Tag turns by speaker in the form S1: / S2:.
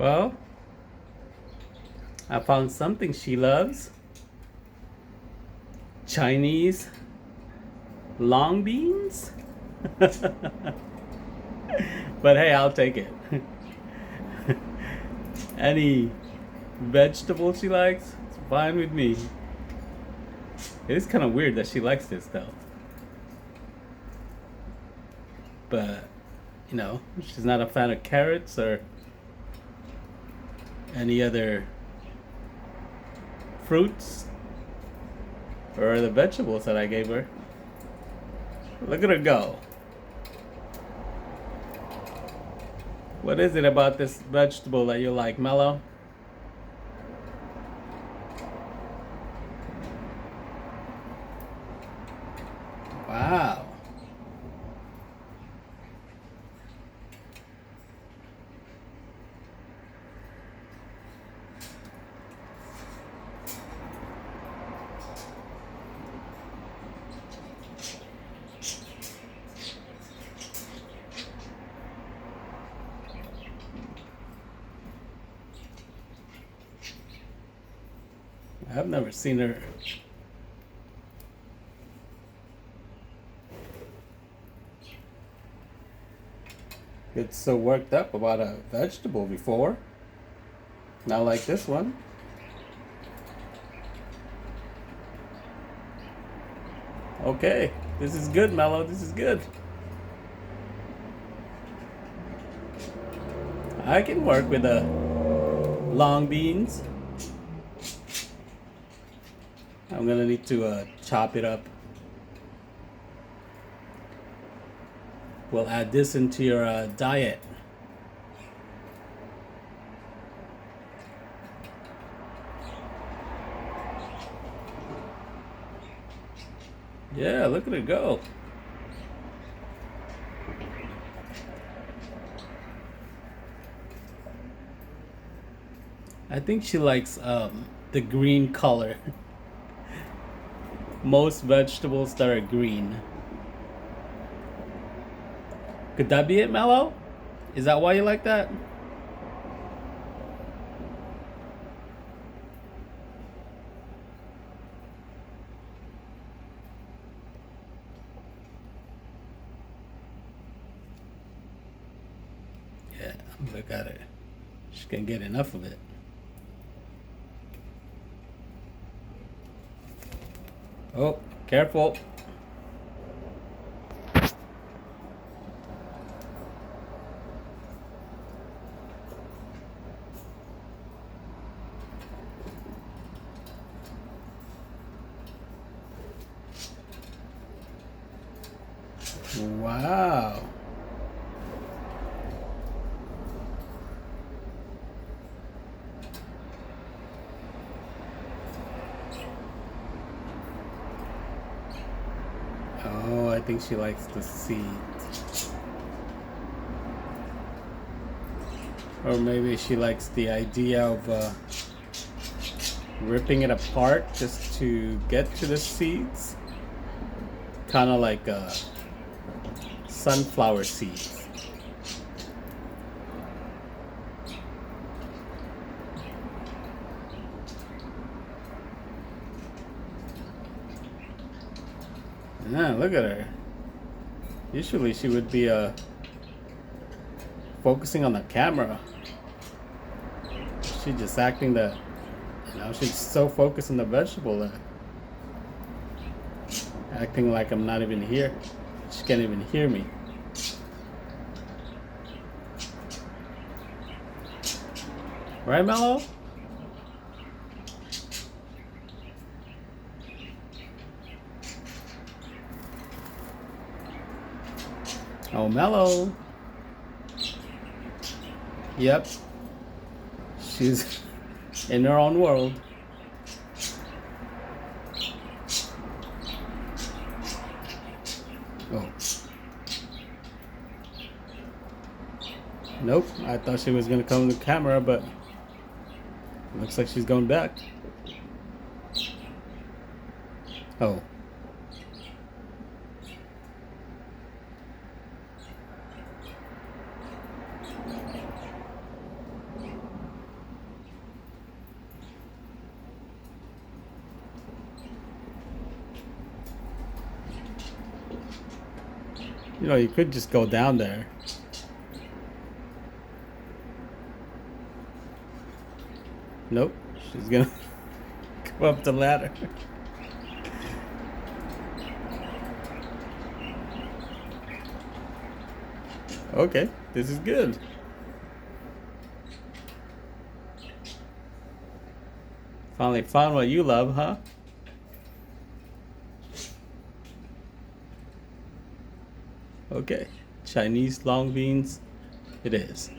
S1: Well, I found something she loves. Chinese long beans? But hey, I'll take it. Any vegetable she likes, it's fine with me. It is kind of weird that she likes this though. But, she's not a fan of carrots or any other fruits or the vegetables that I gave her. Look at her go. What is it about this vegetable that you like, Mellow? Wow. I've never seen her. Get so worked up about a vegetable before. Not like this one. Okay, this is good, Mellow. This is good. I can work with the long beans. I'm gonna need to chop it up. We'll add this into your diet. Yeah, look at it go. I think she likes the green color. Most vegetables that are green. Could that be it, Mellow? Is that why you like that? Yeah, look at it. She can't get enough of it. Oh, careful. Wow. Oh, I think she likes the seeds. Or maybe she likes the idea of ripping it apart just to get to the seeds. Kind of like sunflower seeds. Yeah, look at her. Usually she would be focusing on the camera. She's just acting that, she's so focused on the vegetable that acting like I'm not even here. She can't even hear me. Right, Mellow? Oh, Mellow. Yep. She's in her own world. Oh. Nope. I thought she was going to come to the camera, but looks like she's going back. Oh. You know, you could just go down there. Nope. She's gonna go up the ladder. Okay, this is good. Finally found what you love, huh? Okay, Chinese long beans it is.